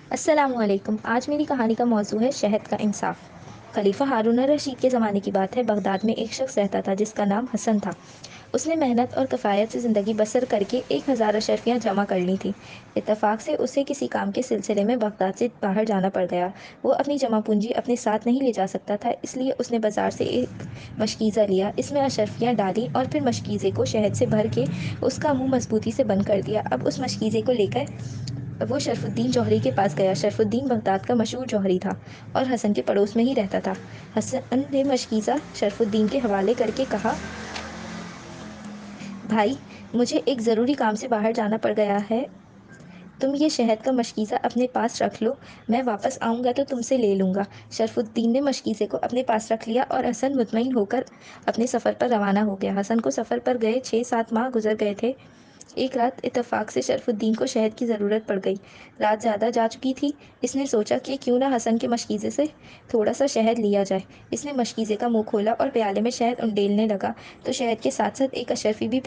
السلام علیکم۔ آج میری کہانی کا موضوع ہے شہد کا انصاف۔ خلیفہ ہارون الرشید کے زمانے کی بات ہے۔ بغداد میں ایک شخص رہتا تھا جس کا نام حسن تھا۔ اس نے محنت اور کفایت سے زندگی بسر کر کے 1,000 اشرفیاں جمع کر لی تھیں۔ اتفاق سے اسے کسی کام کے سلسلے میں بغداد سے باہر جانا پڑ گیا۔ وہ اپنی جمع پونجی اپنے ساتھ نہیں لے جا سکتا تھا، اس لیے اس نے بازار سے ایک مشکیزہ لیا، اس میں اشرفیاں ڈالیں اور پھر مشکیزے کو شہد سے بھر کے اس کا منہ مضبوطی سے بند کر دیا۔ اب اس مشکیزے کو لے کر وہ شرف الدین جوہری کے پاس گیا۔ شرف الدین بغداد کا مشہور جوہری تھا اور حسن کے پڑوس میں ہی رہتا تھا۔ حسن نے مشکیزہ شرف الدین کے حوالے کر کے کہا، بھائی، مجھے ایک ضروری کام سے باہر جانا پڑ گیا ہے، تم یہ شہد کا مشکیزہ اپنے پاس رکھ لو، میں واپس آؤں گا تو تم سے لے لوں گا۔ شرف الدین نے مشکیزے کو اپنے پاس رکھ لیا اور حسن مطمئن ہو کر اپنے سفر پر روانہ ہو گیا۔ حسن کو سفر پر گئے 6-7 ماہ گزر گئے تھے۔ ایک رات اتفاق سے شرف الدین کو شہد کی ضرورت پڑ گئی۔ رات زیادہ جا چکی تھی۔ اس نے سوچا کہ کیوں نہ حسن کے مشکیزے سے تھوڑا سا شہد لیا جائے۔ اس نے مشکیزے کا منہ کھولا اور پیالے میں شہد انڈیلنے لگا تو شہد کے ساتھ ساتھ ایک اشرفی بھی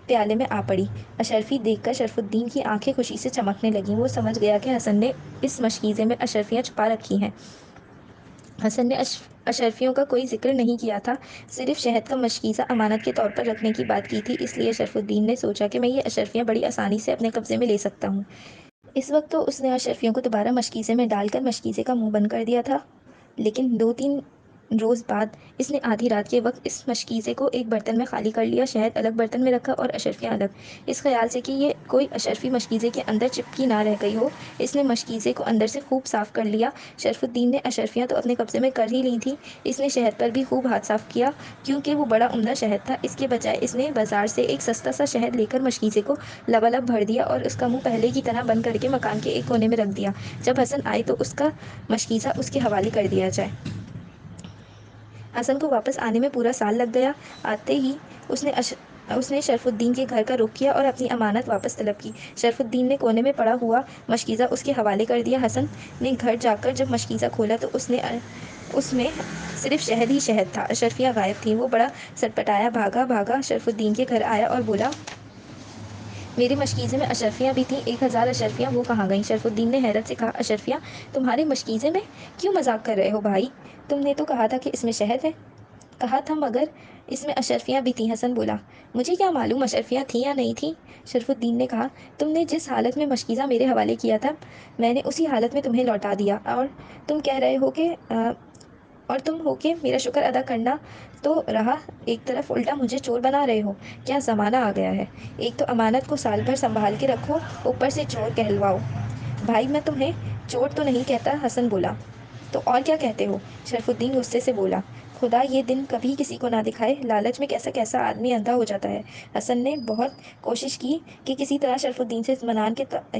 پیالے میں آ پڑی۔ اشرفی دیکھ کر شرف الدین کی آنکھیں خوشی سے چمکنے لگیں۔ وہ سمجھ گیا کہ حسن نے اس مشکیزے میں اشرفیاں چھپا رکھی ہیں۔ حسن نے اشرفیوں کا کوئی ذکر نہیں کیا تھا، صرف شہد کا مشکیزہ امانت کے طور پر رکھنے کی بات کی تھی، اس لیے شرف الدین نے سوچا کہ میں یہ اشرفیاں بڑی آسانی سے اپنے قبضے میں لے سکتا ہوں۔ اس وقت تو اس نے اشرفیوں کو دوبارہ مشکیزے میں ڈال کر مشکیزے کا منہ بند کر دیا تھا، لیکن 2-3 روز بعد اس نے آدھی رات کے وقت اس مشکیزے کو ایک برتن میں خالی کر لیا، شہد الگ برتن میں رکھا اور اشرفیاں الگ، اس خیال سے کہ یہ کوئی اشرفی مشکیزے کے اندر چپکی نہ رہ گئی ہو۔ اس نے مشکیزے کو اندر سے خوب صاف کر لیا۔ شرف الدین نے اشرفیاں تو اپنے قبضے میں کر ہی لی تھیں، اس نے شہد پر بھی خوب ہاتھ صاف کیا، کیونکہ وہ بڑا عمدہ شہد تھا۔ اس کے بجائے اس نے بازار سے ایک سستا سا شہد لے کر مشکیزے کو لبالب بھر دیا اور اس کا منہ پہلے کی طرح بند کر کے مکان کے ایک کونے میں رکھ دیا۔ جب حسن آئے تو اس کا مشکیزہ اس کے حوالے کر دیا جائے۔ حسن کو واپس آنے میں پورا سال لگ گیا۔ آتے ہی اس نے شرف الدین کے گھر کا رخ کیا اور اپنی امانت واپس طلب کی۔ شرف الدین نے کونے میں پڑا ہوا مشکیزہ اس کے حوالے کر دیا۔ حسن نے گھر جا کر جب مشکیزہ کھولا تو اس میں صرف شہد ہی شہد تھا، اشرفیاں غائب تھیں۔ وہ بڑا سٹپٹایا، بھاگا شرف الدین کے گھر آیا اور بولا، میرے مشکیزے میں اشرفیاں بھی تھیں، 1,000 اشرفیاں وہ کہاں گئیں؟ شرف الدین نے حیرت سے کہا، اشرفیاں تمہارے مشکیزے میں؟ کیوں مذاق کر رہے ہو بھائی؟ تم نے تو کہا تھا کہ اس میں شہد ہے۔ کہا تھا، مگر اس میں اشرفیاں بھی تھیں، حسن بولا۔ مجھے کیا معلوم اشرفیاں تھیں یا نہیں تھیں؟ شرف الدین نے کہا، تم نے جس حالت میں مشکیزہ میرے حوالے کیا تھا میں نے اسی حالت میں تمہیں لوٹا دیا، اور تم کہہ رہے ہو کہ اور تم ہو کہ میرا شکر ادا کرنا تو رہا، ایک طرف الٹا مجھے چور بنا رہے ہو۔ کیا زمانہ آ گیا ہے، ایک تو امانت کو سال بھر سنبھال کے رکھو، اوپر سے چور کہلواؤ۔ بھائی، میں تمہیں چور تو نہیں کہتا، حسن بولا۔ تو اور کیا کہتے ہو؟ شرف الدین غصے سے بولا۔ خدا یہ دن کبھی کسی کو نہ دکھائے، لالچ میں کیسا کیسا آدمی اندھا ہو جاتا ہے۔ حسن نے بہت کوشش کی کہ کسی طرح شرف الدین سے اطمینان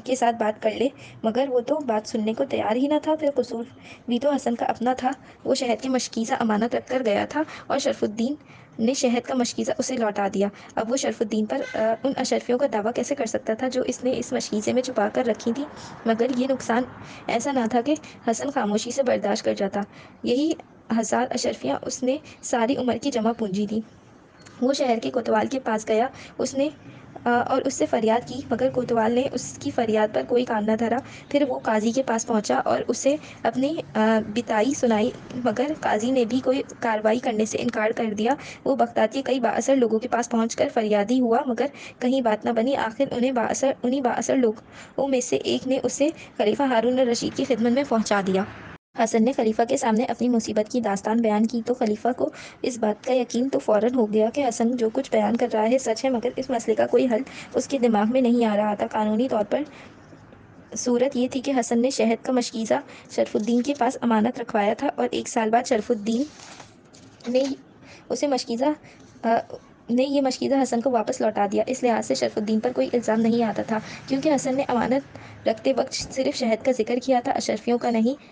کے ساتھ بات کر لے، مگر وہ تو بات سننے کو تیار ہی نہ تھا۔ پھر قصور بھی تو حسن کا اپنا تھا، وہ شہد کے مشکیزہ امانت رکھ کر گیا تھا اور شرف الدین نے شہد کا مشکیزہ اسے لوٹا دیا۔ اب وہ شرف الدین پر ان اشرفیوں کا دعویٰ کیسے کر سکتا تھا جو اس نے اس مشکیزے میں چھپا کر رکھی تھی؟ مگر یہ نقصان ایسا نہ تھا کہ حسن خاموشی سے برداشت کر جاتا۔ یہی 1,000 اشرفیاں اس نے ساری عمر کی جمع پونجی تھی۔ وہ شہر کے کوتوال کے پاس گیا اور اس سے فریاد کی، مگر کوتوال نے اس کی فریاد پر کوئی کان نہ دھرا۔ پھر وہ قاضی کے پاس پہنچا اور اسے اپنی بتائی سنائی، مگر قاضی نے بھی کوئی کارروائی کرنے سے انکار کر دیا۔ وہ بغداد کے کئی بااثر لوگوں کے پاس پہنچ کر فریادی ہوا، مگر کہیں بات نہ بنی۔ آخر انہیں بااثر لوگوں میں سے ایک نے اسے خلیفہ ہارون الرشید کی خدمت میں پہنچا دیا۔ حسن نے خلیفہ کے سامنے اپنی مصیبت کی داستان بیان کی تو خلیفہ کو اس بات کا یقین تو فوراً ہو گیا کہ حسن جو کچھ بیان کر رہا ہے سچ ہے، مگر اس مسئلے کا کوئی حل اس کے دماغ میں نہیں آ رہا تھا۔ قانونی طور پر صورت یہ تھی کہ حسن نے شہد کا مشکیزہ شرف الدین کے پاس امانت رکھوایا تھا اور 1 سال بعد شرف الدین نے اسے یہ مشکیزہ حسن کو واپس لوٹا دیا۔ اس لحاظ سے شرف الدین پر کوئی الزام نہیں آتا تھا، کیونکہ حسن نے امانت رکھتے وقت صرف شہد کا ذکر کیا تھا، اشرفیوں کا نہیں۔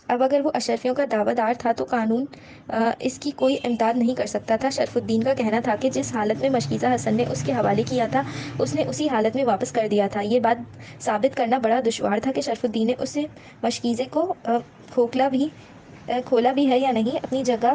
اب اگر وہ اشرفیوں کا دعویٰ دار تھا تو قانون اس کی کوئی امداد نہیں کر سکتا تھا۔ شرف الدین کا کہنا تھا کہ جس حالت میں مشکیزہ حسن نے اس کے حوالے کیا تھا اس نے اسی حالت میں واپس کر دیا تھا۔ یہ بات ثابت کرنا بڑا دشوار تھا کہ شرف الدین نے اسے مشکیزے کو کھولا بھی ہے یا نہیں۔ اپنی جگہ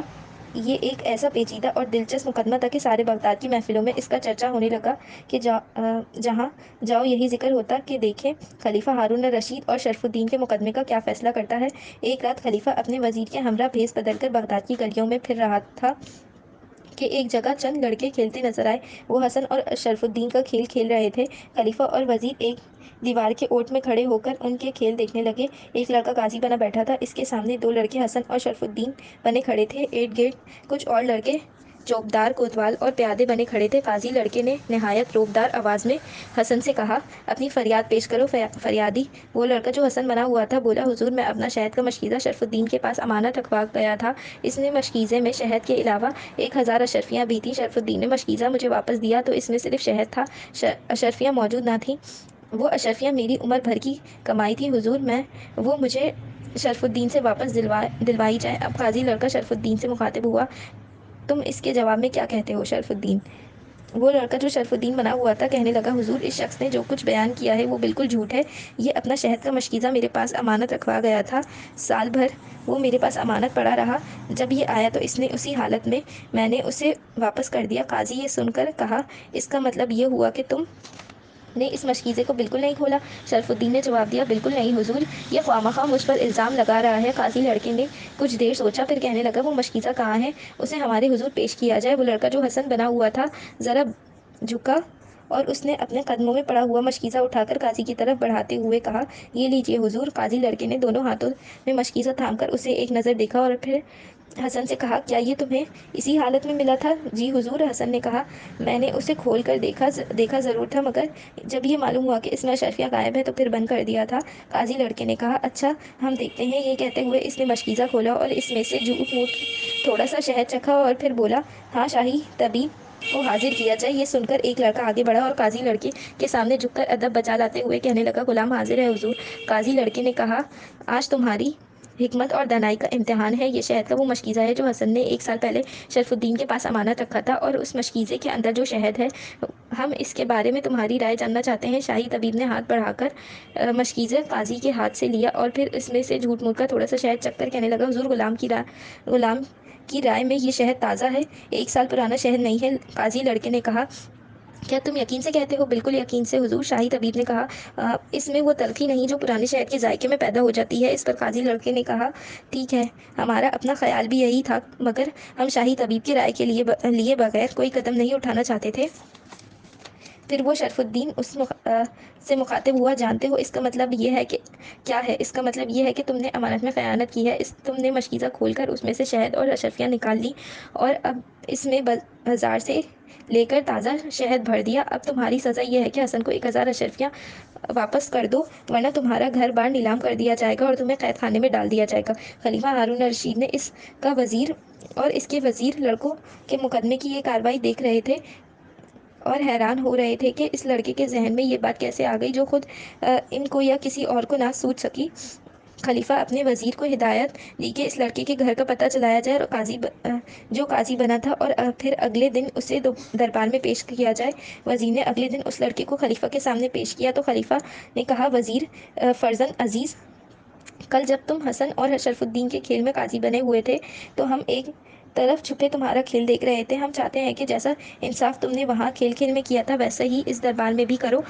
یہ ایک ایسا پیچیدہ اور دلچسپ مقدمہ تھا کہ سارے بغداد کی محفلوں میں اس کا چرچا ہونے لگا کہ جہاں جاؤ یہی ذکر ہوتا کہ دیکھیں خلیفہ ہارون الرشید اور شرف الدین کے مقدمے کا کیا فیصلہ کرتا ہے۔ ایک رات خلیفہ اپنے وزیر کے ہمراہ بھیس بدل کر بغداد کی گلیوں میں پھر رہا تھا کہ ایک جگہ چند لڑکے کھیلتے نظر آئے۔ وہ حسن اور شرف الدین کا کھیل کھیل رہے تھے۔ خلیفہ اور وزیر ایک دیوار کے اوٹ میں کھڑے ہو کر ان کے کھیل دیکھنے لگے۔ ایک لڑکا قاضی بنا بیٹھا تھا، اس کے سامنے دو لڑکے حسن اور شرف الدین بنے کھڑے تھے، ارد گرد کچھ اور لڑکے چوکیدار، کوتوال اور پیادے بنے کھڑے تھے۔ قاضی لڑکے نے نہایت روبدار آواز میں حسن سے کہا، اپنی فریاد پیش کرو فریادی۔ وہ لڑکا جو حسن بنا ہوا تھا بولا، حضور میں اپنا شہد کا مشکیزہ شرف الدین کے پاس امانت رکھوا گیا تھا۔ اس نے مشکیزے میں شہد کے علاوہ 1000 اشرفیاں بھی تھیں۔ شرف الدین نے مشکیزہ مجھے واپس دیا تو اس میں صرف شہد تھا، اشرفیاں موجود نہ تھیں۔ وہ اشرفیاں میری عمر بھر کی کمائی تھی حضور، وہ مجھے شرف الدین سے واپس دلوائی جائے۔ اب قاضی لڑکا شرف الدین سے مخاطب ہوا، تم اس کے جواب میں کیا کہتے ہو شرف الدین؟ وہ لڑکا جو شرف الدین بنا ہوا تھا کہنے لگا، حضور اس شخص نے جو کچھ بیان کیا ہے وہ بالکل جھوٹ ہے۔ یہ اپنا شہد کا مشکیزہ میرے پاس امانت رکھوا گیا تھا، سال بھر وہ میرے پاس امانت پڑا رہا، جب یہ آیا تو اس نے اسی حالت میں نے اسے واپس کر دیا۔ قاضی یہ سن کر کہا، اس کا مطلب یہ ہوا کہ تم نے اس مشکیزے کو بالکل نہیں کھولا؟ شرف الدین نے جواب دیا، بالکل نہیں حضور، یہ خواہ مجھ پر الزام لگا رہا ہے۔ قاضی لڑکے نے کچھ دیر سوچا، پھر کہنے لگا، وہ مشکیزہ کہاں ہے؟ اسے ہمارے حضور پیش کیا جائے۔ وہ لڑکا جو حسن بنا ہوا تھا ذرا جھکا اور اس نے اپنے قدموں میں پڑا ہوا مشکیزہ اٹھا کر قاضی کی طرف بڑھاتے ہوئے کہا، یہ لیجئے حضور۔ قاضی لڑکے نے دونوں ہاتھوں میں مشکیزہ تھام کر اسے ایک نظر دیکھا اور پھر حسن سے کہا، کیا یہ تمہیں اسی حالت میں ملا تھا؟ جی حضور، حسن نے کہا، میں نے اسے کھول کر دیکھا ضرور تھا، مگر جب یہ معلوم ہوا کہ اس میں اشرفیاں غائب ہیں تو پھر بند کر دیا تھا۔ قاضی لڑکے نے کہا، اچھا ہم دیکھتے ہیں۔ یہ کہتے ہوئے اس نے مشکیزہ کھولا اور اس میں سے جھوٹ موٹ تھوڑا سا شہد چکھا اور پھر بولا، ہاں شاہی طبیب کو حاضر کیا جائے۔ یہ سن کر ایک لڑکا آگے بڑھا اور قاضی لڑکے کے سامنے جھک کر ادب بچا لاتے ہوئے کہنے لگا، غلام حاضر ہے حضور۔ قاضی لڑکے نے کہا، آج تمہاری حکمت اور دانائی کا امتحان ہے۔ یہ شہد کا وہ مشکیزہ ہے جو حسن نے 1 سال پہلے شرف الدین کے پاس امانت رکھا تھا، اور اس مشکیزے کے اندر جو شہد ہے، ہم اس کے بارے میں تمہاری رائے جاننا چاہتے ہیں۔ شاہی طبیب نے ہاتھ بڑھا کر مشکیزہ قاضی کے ہاتھ سے لیا اور پھر اس میں سے جھوٹ موٹ کا تھوڑا سا شہد چکھ کر کہنے لگا، حضور غلام کی رائے میں یہ شہد تازہ ہے، 1 سال پرانا شہد نہیں ہے۔ قاضی لڑکے نے کہا، کیا تم یقین سے کہتے ہو؟ بالکل یقین سے حضور۔ شاہی طبیب نے کہا، اس میں وہ تلخی نہیں جو پرانے شہد کے ذائقے میں پیدا ہو جاتی ہے۔ اس پر قاضی لڑکے نے کہا، ٹھیک ہے، ہمارا اپنا خیال بھی یہی تھا، مگر ہم شاہی طبیب کی رائے کے لیے بغیر کوئی قدم نہیں اٹھانا چاہتے تھے۔ پھر وہ شرف الدین سے مخاطب ہوا، جانتے ہو اس کا مطلب یہ ہے کہ کیا ہے؟ اس کا مطلب یہ ہے کہ تم نے امانت میں خیانت کی ہے۔ تم نے مشکیزہ کھول کر اس میں سے شہد اور اشرفیاں نکال لی اور اب اس میں بازار سے لے کر تازہ شہد بھر دیا۔ اب تمہاری سزا یہ ہے کہ حسن کو 1000 اشرفیاں واپس کر دو، ورنہ تمہارا گھر بار نیلام کر دیا جائے گا اور تمہیں قید خانے میں ڈال دیا جائے گا۔ خلیفہ ہارون الرشید نے اس کا وزیر اور اس کے وزیر لڑکوں کے مقدمے کی یہ کارروائی دیکھ رہے تھے اور حیران ہو رہے تھے کہ اس لڑکے کے ذہن میں یہ بات کیسے آ گئی جو خود ان کو یا کسی اور کو نہ سوچ سکی۔ خلیفہ اپنے وزیر کو ہدایت دی کہ اس لڑکے کے گھر کا پتہ چلایا جائے اور جو قاضی بنا تھا اور پھر اگلے دن اسے دربار میں پیش کیا جائے۔ وزیر نے اگلے دن اس لڑکے کو خلیفہ کے سامنے پیش کیا تو خلیفہ نے کہا، وزیر فرزند عزیز، کل جب تم حسن اور شرف الدین کے کھیل میں قاضی بنے ہوئے تھے تو ہم ایک طرف چھپے تمہارا کھیل دیکھ رہے تھے۔ ہم چاہتے ہیں کہ جیسا انصاف تم نے وہاں کھیل میں کیا تھا ویسا ہی اس دربار میں بھی کرو۔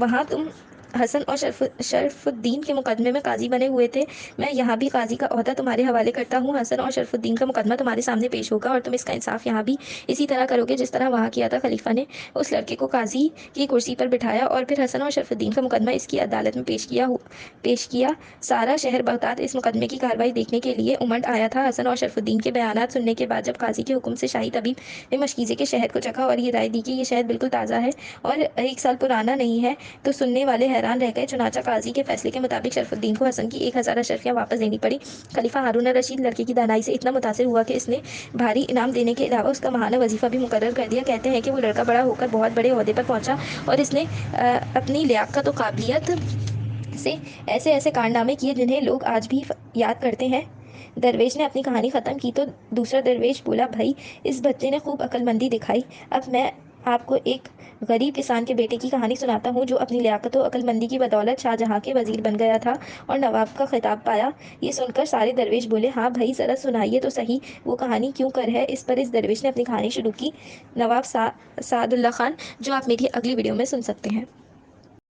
وہاں تم حسن اور شرف الدین کے مقدمے میں قاضی بنے ہوئے تھے، میں یہاں بھی قاضی کا عہدہ تمہارے حوالے کرتا ہوں۔ حسن اور شرف الدین کا مقدمہ تمہارے سامنے پیش ہوگا اور تم اس کا انصاف یہاں بھی اسی طرح کرو گے جس طرح وہاں کیا تھا۔ خلیفہ نے اس لڑکے کو قاضی کی کرسی پر بٹھایا اور پھر حسن اور شرف الدین کا مقدمہ اس کی عدالت میں پیش کیا۔ سارا شہر بغداد اس مقدمے کی کارروائی دیکھنے کے لیے امٹ آیا تھا۔ حسن اور شرف الدین کے بیانات سننے کے بعد جب قاضی کے حکم سے شاہی طبیب نے مشکیزے کے شہد کو چکھا اور یہ رائے دی کہ یہ شہد بالکل تازہ ہے اور 1 سال پرانا نہیں ہے تو سننے والے حیران رہ گئے۔ چنانچہ قاضی کے فیصلے کے مطابق شرف الدین کو حسن کی 1000 اشرفیاں واپس دینی پڑی۔ خلیفہ ہارون الرشید لڑکے کی دانائی سے اتنا متاثر ہوا کہ اس نے بھاری انعام دینے کے علاوہ اس کا ماہانہ وظیفہ بھی مقرر کر دیا۔ کہتے ہیں کہ وہ لڑکا بڑا ہو کر بہت بڑے عہدے پر پہنچا اور اس نے اپنی لیاقت و قابلیت سے ایسے کارنامے کیے جنہیں لوگ آج بھی یاد کرتے ہیں۔ درویش نے اپنی کہانی ختم کی تو دوسرا درویش بولا، بھائی اس بچے نے خوب عقل مندی دکھائی، اب میں آپ کو ایک غریب کسان کے بیٹے کی کہانی سناتا ہوں جو اپنی لیاقت و عقل مندی کی بدولت شاہ جہاں کے وزیر بن گیا تھا اور نواب کا خطاب پایا۔ یہ سن کر سارے درویش بولے، ہاں بھائی ذرا سنائیے تو صحیح وہ کہانی کیوں کر ہے۔ اس پر اس درویش نے اپنی کہانی شروع کی، نواب سعد اللہ خان، جو آپ میری اگلی ویڈیو میں سن سکتے ہیں۔